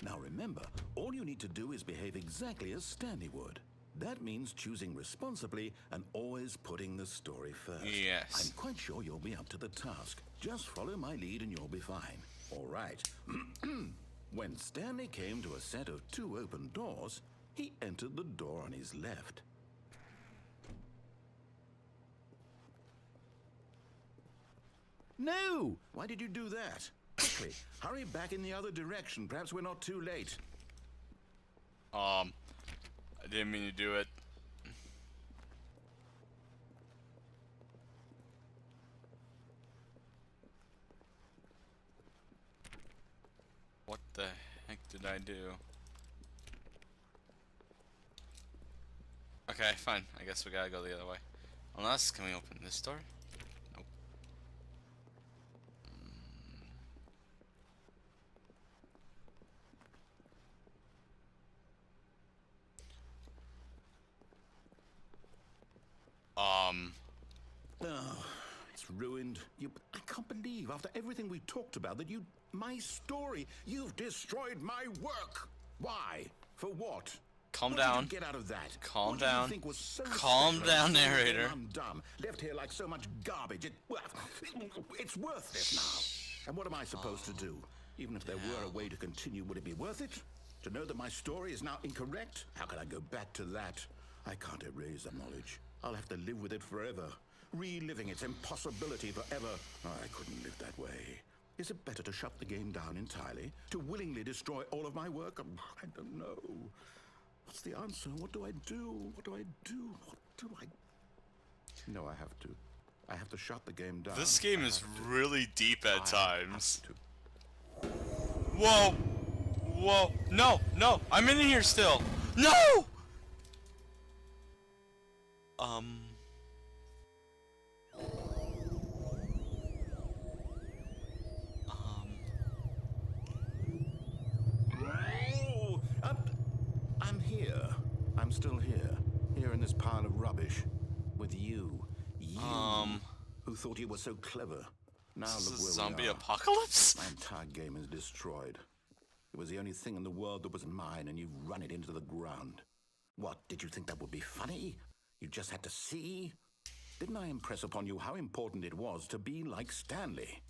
Now remember, all you need to do is behave exactly as Stanley would. That means choosing responsibly and always putting the story first. Yes. I'm quite sure you'll be up to the task. Just follow my lead and you'll be fine. All right. When Stanley came to a set of 2 open doors, he entered the door on his left. No! Why did you do that? Quickly, hurry back in the other direction. Perhaps we're not too late. I didn't mean to do it. What the heck did I do? Okay, fine. I guess we gotta go the other way. Unless, can we open this door? Nope. Oh, it's ruined. I can't believe, after everything we talked about, that my story, you've destroyed my work. Why? For what? Calm What down. did you get out of that? Calm What did you down. think was so Calm special down, and so narrator. undone, left here like so much garbage. It's worthless now. And what am I supposed to do? Even if there were a way to continue, would it be worth it? To know that my story is now incorrect? How can I go back to that? I can't erase that knowledge. I'll have to live with it forever. Reliving its impossibility forever. Oh, I couldn't live that way. Is it better to shut the game down entirely? To willingly destroy all of my work? I don't know. What's the answer? What do I do? What do I do? What do I... No, I have to. I have to shut the game down. This game is really deep at times. To. Whoa! Whoa! No! No! I'm in here still! No! Oh, I'm here. I'm still here. Here in this pile of rubbish. With you. You. Who thought you were so clever. Now This look is where zombie we are. apocalypse? My entire game is destroyed. It was the only thing in the world that was mine, and you've run it into the ground. What, did you think that would be funny? You just had to see? Didn't I impress upon you how important it was to be like Stanley?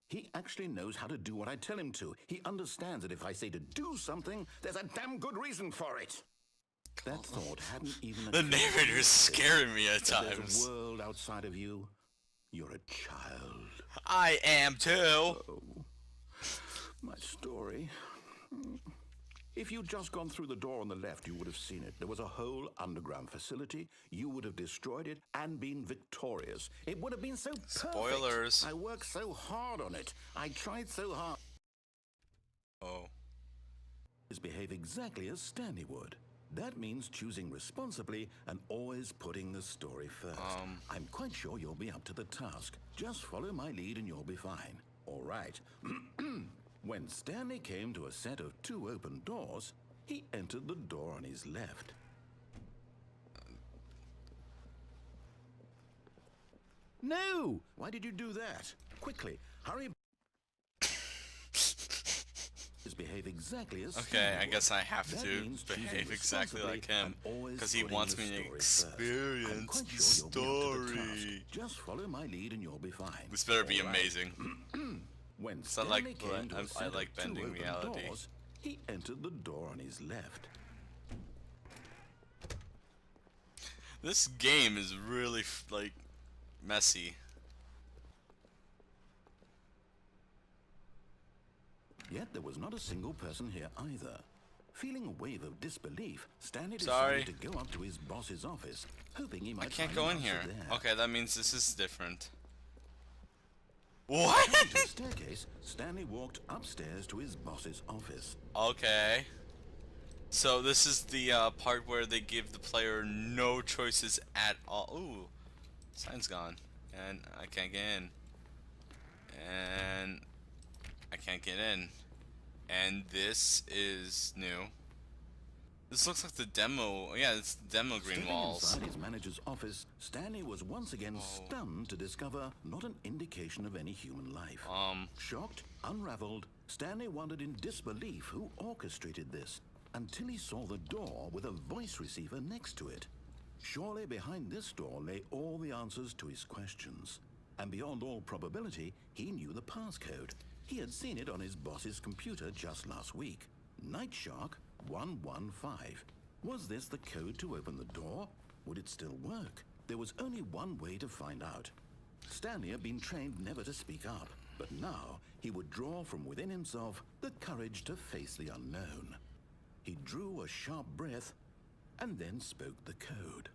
He actually knows how to do what I tell him to. He understands that if I say to do something, there's a damn good reason for it. That thought hadn't even... The narrator's scaring me at There's times. a world outside of you. You're a child. I am too. Oh, my story. If you'd just gone through the door on the left, you would have seen it. There was a whole underground facility. You would have destroyed it and been victorious. It would have been so perfect. Spoilers. I worked so hard on it. I tried so hard. Oh. Behave exactly as Stanley would. That means choosing responsibly and always putting the story first. I'm quite sure you'll be up to the task. Just follow my lead and you'll be fine. All right. When Stanley came to a set of 2 open doors, he entered the door on his left. No! Why did you do that? Quickly, hurry. Behave exactly as Okay, I would. guess I have That to means behave choosing exactly like him. responsibly and always Because he putting wants the me to story first. I'm experience quite the sure you'll be up to the task. story. Just follow my lead and you'll be fine. This better be All right. amazing. When So I Stanley like- came to a I set like of 2 bending open reality. doors, he entered the door on his left. This game is really, like, messy. Yet there was not a single person here either. Feeling a wave of disbelief, Stanley Sorry. decided to go up to his boss's office, hoping he might I can't find go an in answer here. there. Okay, that means this is different. Coming What? to the staircase, Stanley walked upstairs to his boss's office. Okay. So this is the part where they give the player no choices at all. Ooh, sign's gone, and I can't get in, and I can't get in, and this is new. This looks like the demo. Yeah, it's the demo green Stepping walls. inside his manager's office, Stanley was once again stunned to discover not an indication of any human life. Shocked, unraveled, Stanley wondered in disbelief who orchestrated this, until he saw the door with a voice receiver next to it. Surely behind this door lay all the answers to his questions. And beyond all probability, he knew the passcode. He had seen it on his boss's computer just last week. Nightshark 115. Was this the code to open the door? Would it still work? There was only one way to find out. Stanley had been trained never to speak up, but now he would draw from within himself the courage to face the unknown. He drew a sharp breath and then spoke the code.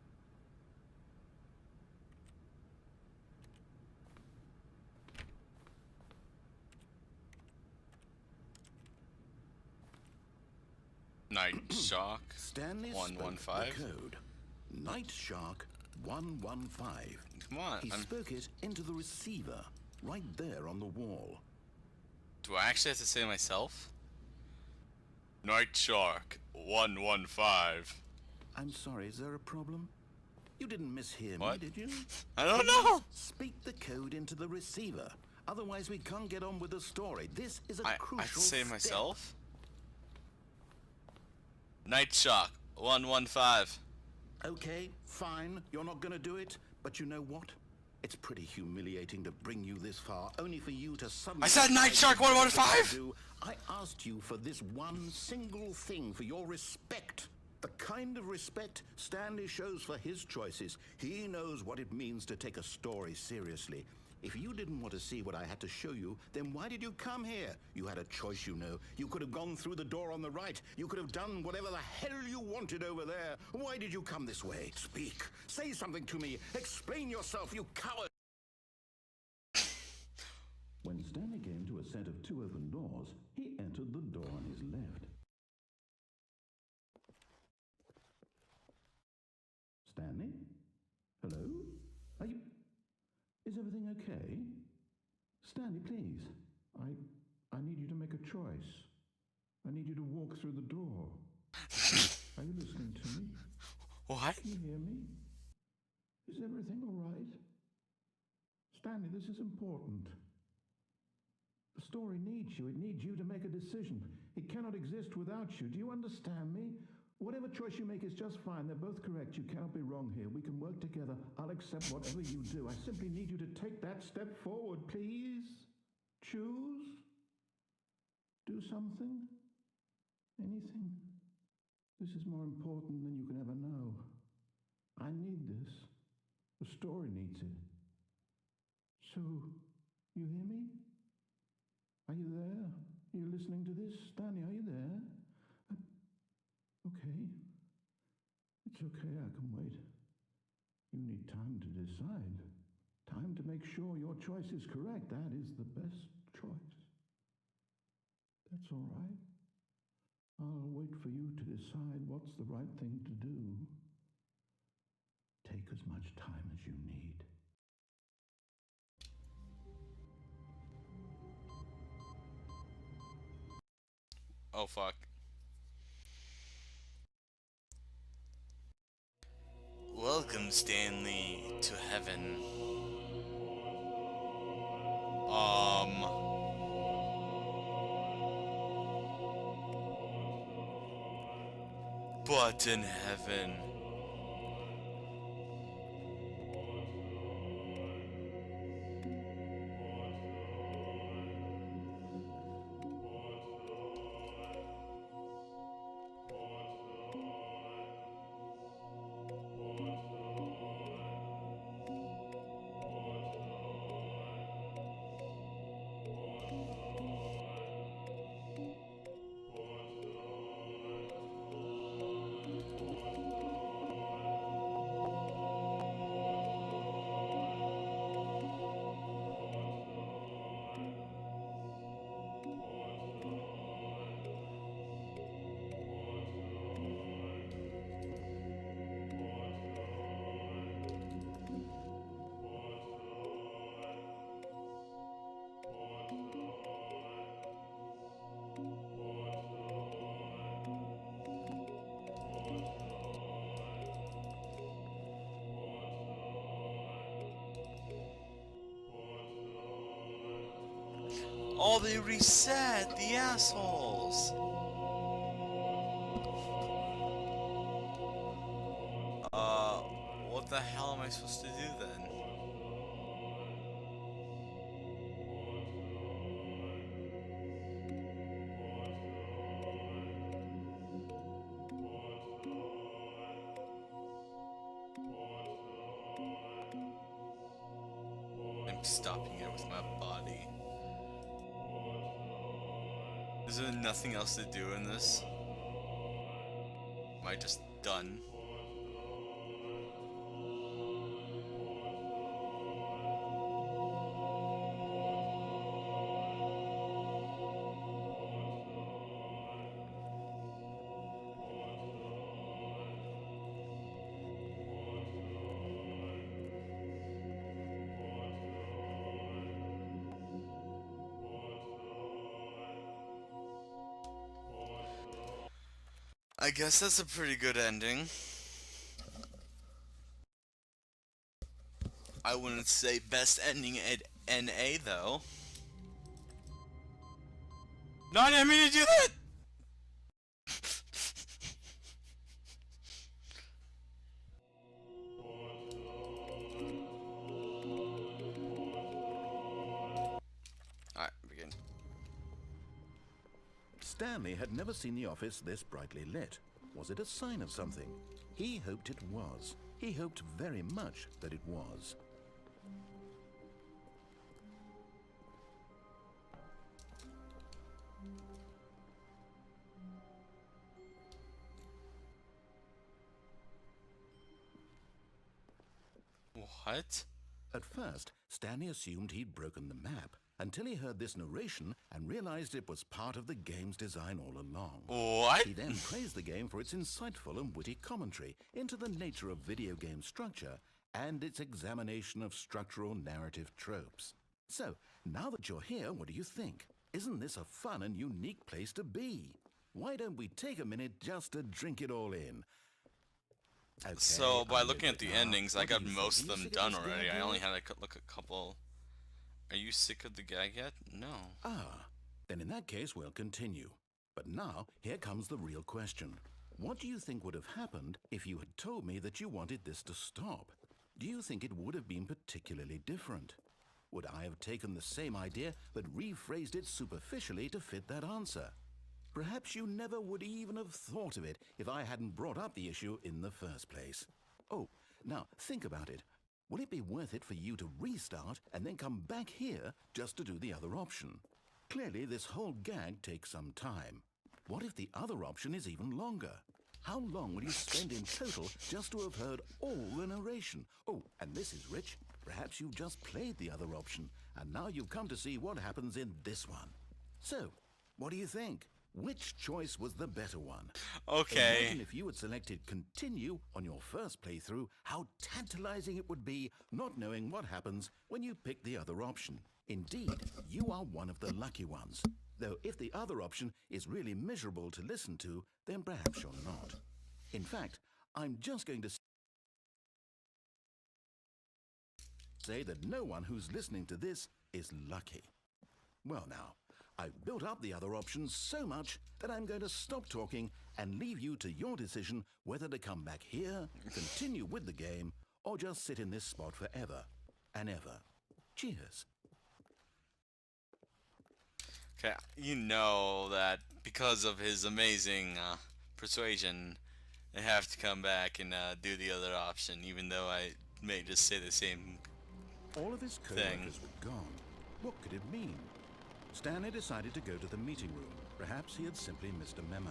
Nightshark Stanley 115. spoke the code. Nightshark 115. Come on. He spoke it into the receiver, right there on the wall. Do I actually have to say it myself? Nightshark 115. I'm sorry, is there a problem? You didn't mishear me, What? did you? I don't know. Speak the code into the receiver. Otherwise, we can't get on with the story. This is a I crucial have to say it step. myself? Nightshark 115. Okay, fine. You're not going to do it. But you know what? It's pretty humiliating to bring you this far, only for you to suddenly... I said Nightshark 115! I asked you for this one single thing, for your respect. The kind of respect Stanley shows for his choices. He knows what it means to take a story seriously. If you didn't want to see what I had to show you, then why did you come here? You had a choice, you know. You could have gone through the door on the right. You could have done whatever the hell you wanted over there. Why did you come this way? Speak. Say something to me. Explain yourself, you coward. When Stanley came to a set of two open doors, he entered the door on his left. Stanley? Hello? Are you... Is everything okay? Stanley, please. I need you to make a choice. I need you to walk through the door. Are you listening to me? What? Can you hear me? Is everything all right? Stanley, this is important. The story needs you. It needs you to make a decision. It cannot exist without you. Do you understand me? Whatever choice you make is just fine. They're both correct. You cannot be wrong here. We can work together. I'll accept whatever you do. I simply need you to take that step forward, please. Choose. Do something. Anything. This is more important than you can ever know. I need this. The story needs it. So, you hear me? Are you there? Are you listening to this? Stanley, are you there? Okay. It's okay, I can wait. You need time to decide. Time to make sure your choice is correct. That is the best choice. That's all right. I'll wait for you to decide what's the right thing to do. Take as much time as you need. Oh, fuck. Welcome, Stanley, to heaven. But in heaven. Oh, they reset, the assholes. What the hell am I supposed to do then? I'm stopping it with my body. Is there nothing else to do in this? Am I just done? I guess that's a pretty good ending. I wouldn't say best ending at NA though. No, I didn't mean to do that! Alright, begin. Stanley had never seen the office this brightly lit. Was it a sign of something? He hoped it was. He hoped very much that it was. What? At first, Stanley assumed he'd broken the map, until he heard this narration and realized it was part of the game's design all along. What? He then praised the game for its insightful and witty commentary into the nature of video game structure and its examination of structural narrative tropes. So, now that you're here, what do you think? Isn't this a fun and unique place to be? Why don't we take a minute just to drink it all in? Okay, So, by I'm looking with at the it now. endings, I What do got you think? most Are of you them sick done this already. gag I only yet? had to look a couple. Are you sick of the gag yet? No. Ah, then in that case we'll continue. But now, here comes the real question. What do you think would have happened if you had told me that you wanted this to stop? Do you think it would have been particularly different? Would I have taken the same idea but rephrased it superficially to fit that answer? Perhaps you never would even have thought of it if I hadn't brought up the issue in the first place. Oh, now think about it. Will it be worth it for you to restart and then come back here just to do the other option? Clearly, this whole gag takes some time. What if the other option is even longer? How long will you spend in total just to have heard all the narration? Oh, and this is Rich. Perhaps you've just played the other option, and now you've come to see what happens in this one. So, what do you think? Which choice was the better one? Okay. Imagine if you had selected continue on your first playthrough, how tantalizing it would be not knowing what happens when you pick the other option. Indeed, you are one of the lucky ones. Though if the other option is really miserable to listen to, then perhaps you're not. In fact, I'm just going to say that no one who's listening to this is lucky. Well now, I've built up the other options so much that I'm going to stop talking and leave you to your decision whether to come back here, continue with the game, or just sit in this spot forever and ever. Cheers. Okay, you know that because of his amazing persuasion, I have to come back and do the other option, even though I may just say the same. All of his co-workers were gone. What could it mean? Stanley decided to go to the meeting room. Perhaps he had simply missed a memo.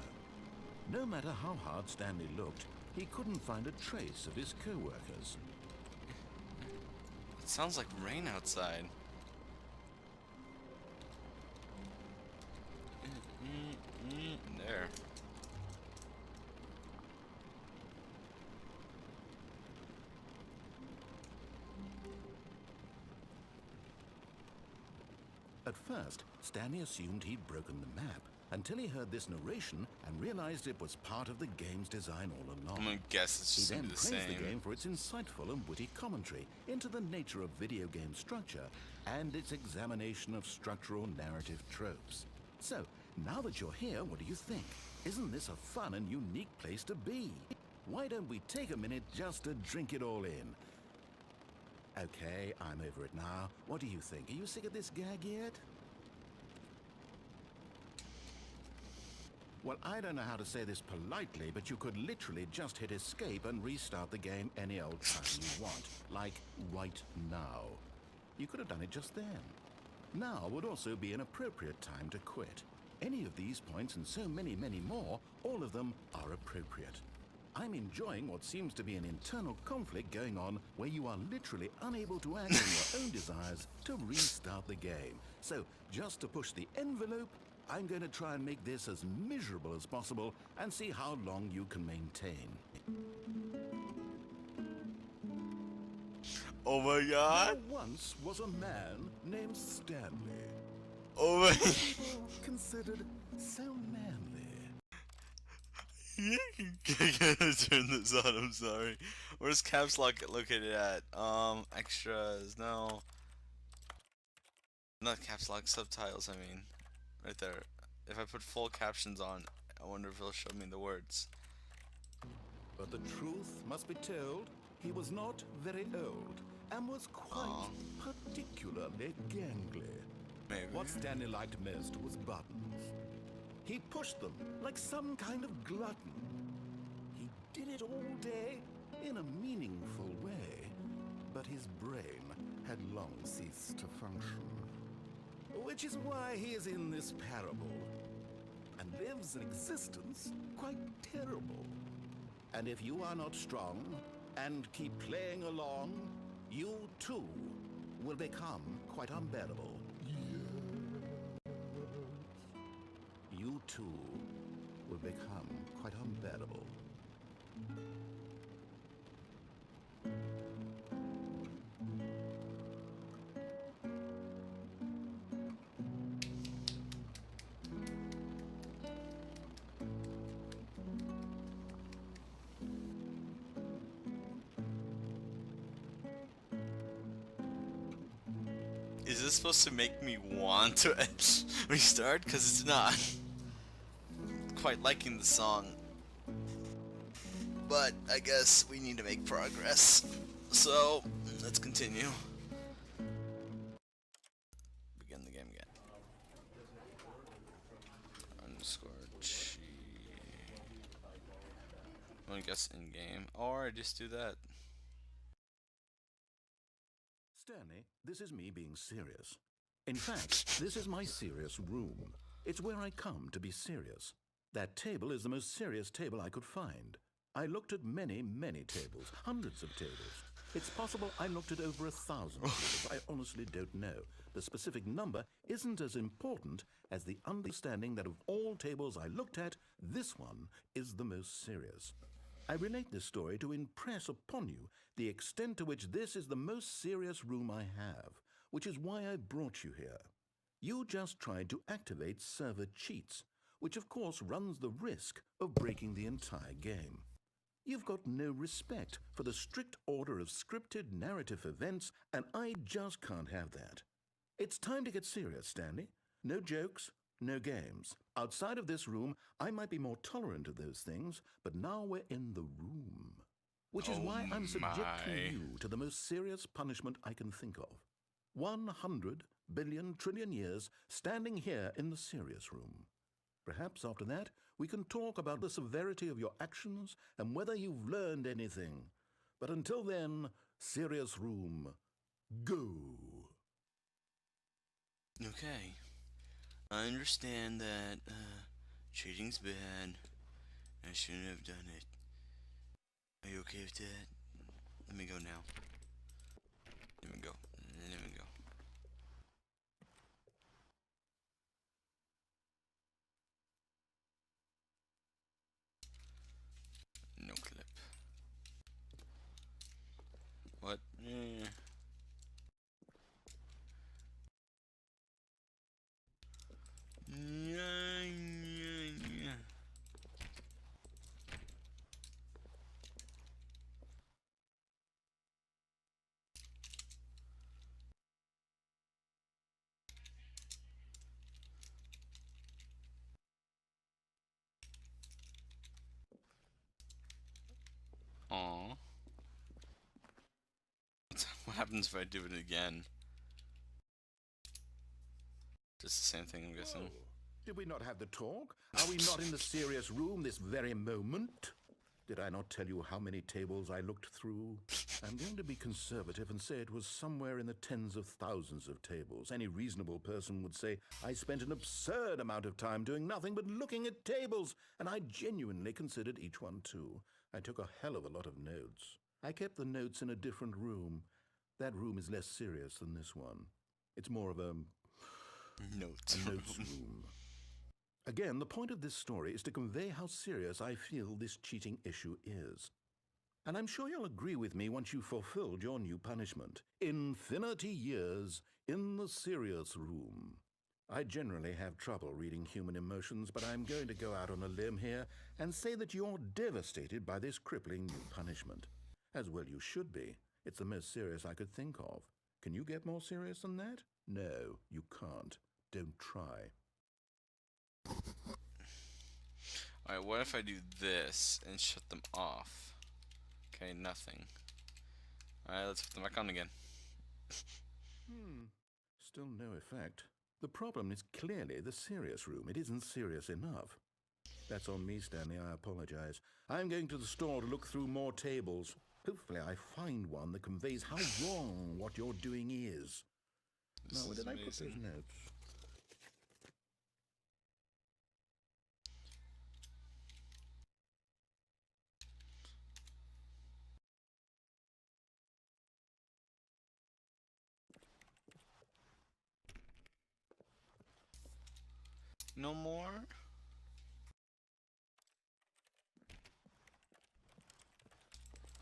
No matter how hard Stanley looked, he couldn't find a trace of his co-workers. It sounds like rain outside. There. At first, Stanley assumed he'd broken the map, until he heard this narration and realized it was part of the game's design all along. I'm gonna guess it's He just then gonna be the praised the same. game for its insightful and witty commentary into the nature of video game structure and its examination of structural narrative tropes. So, now that you're here, what do you think? Isn't this a fun and unique place to be? Why don't we take a minute just to drink it all in? Okay, I'm over it now. What do you think? Are you sick of this gag yet? Well, I don't know how to say this politely, but you could literally just hit escape and restart the game any old time you want. Like, right now. You could have done it just then. Now would also be an appropriate time to quit. Any of these points and so many, many more, all of them are appropriate. I'm enjoying what seems to be an internal conflict going on where you are literally unable to act on your own desires to restart the game. So, just to push the envelope, I'm going to try and make this as miserable as possible and see how long you can maintain. Oh my god! There once was a man named Stanley. Oh my... People considered so manly. I gotta turn this on, I'm sorry. Where's caps lock located at? Extras, no. Not caps lock, subtitles, I mean. Right there. If I put full captions on, I wonder if it'll show me the words. But the truth must be told, he was not very old and was quite particularly gangly. Maybe. What Stanley liked most was buttons. He pushed them like some kind of glutton. He did it all day in a meaningful way, but his brain had long ceased to function. Which is why he is in this parable and lives an existence quite terrible. And if you are not strong and keep playing along, you too will become quite unbearable. You too will become quite unbearable. Is this supposed to make me want to restart? Because it's not. Quite liking the song. But I guess we need to make progress. So, let's continue. Begin the game again. Underscore G. I guess in game. Or I just do that. Stanley, this is me being serious. In fact, this is my serious room. It's where I come to be serious. That table is the most serious table I could find. I looked at many, many tables, hundreds of tables. It's possible I looked at over 1,000 tables. I honestly don't know. The specific number isn't as important as the understanding that of all tables I looked at, this one is the most serious. I relate this story to impress upon you the extent to which this is the most serious room I have, which is why I brought you here. You just tried to activate server cheats, which of course runs the risk of breaking the entire game. You've got no respect for the strict order of scripted narrative events, and I just can't have that. It's time to get serious, Stanley. No jokes, no games. Outside of this room, I might be more tolerant of those things, but now we're in the room. Which is why I'm subjecting you to the most serious punishment I can think of. 100 billion trillion years standing here in the serious room. Perhaps after that, we can talk about the severity of your actions and whether you've learned anything. But until then, serious room, go. Okay. I understand that cheating's bad. I shouldn't have done it. Are you okay with that? Let me go now. Let me go. Let me go. No clip. What? happens if I do it again? Just the same thing, I'm guessing. Oh, did we not have the talk? Are we not in the serious room this very moment? Did I not tell you how many tables I looked through? I'm going to be conservative and say it was somewhere in the tens of thousands of tables. Any reasonable person would say I spent an absurd amount of time doing nothing but looking at tables, and I genuinely considered each one too. I took a hell of a lot of notes. I kept the notes in a different room. That room is less serious than this one. It's more of a Notes. notes room. Again, the point of this story is to convey how serious I feel this cheating issue is. And I'm sure you'll agree with me once you've fulfilled your new punishment. Infinity years in the serious room. I generally have trouble reading human emotions, but I'm going to go out on a limb here and say that you're devastated by this crippling new punishment. As well you should be. It's the most serious I could think of. Can you get more serious than that? No, you can't. Don't try. Alright, what if I do this and shut them off? Okay, nothing. Alright, let's put them back on again. Still no effect. The problem is clearly the serious room. It isn't serious enough. That's on me, Stanley. I apologize. I'm going to the store to look through more tables. Hopefully I find one that conveys how wrong what you're doing is. Now, where did I put those notes? No more?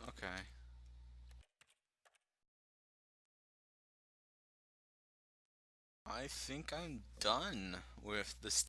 Okay. I think I'm done with this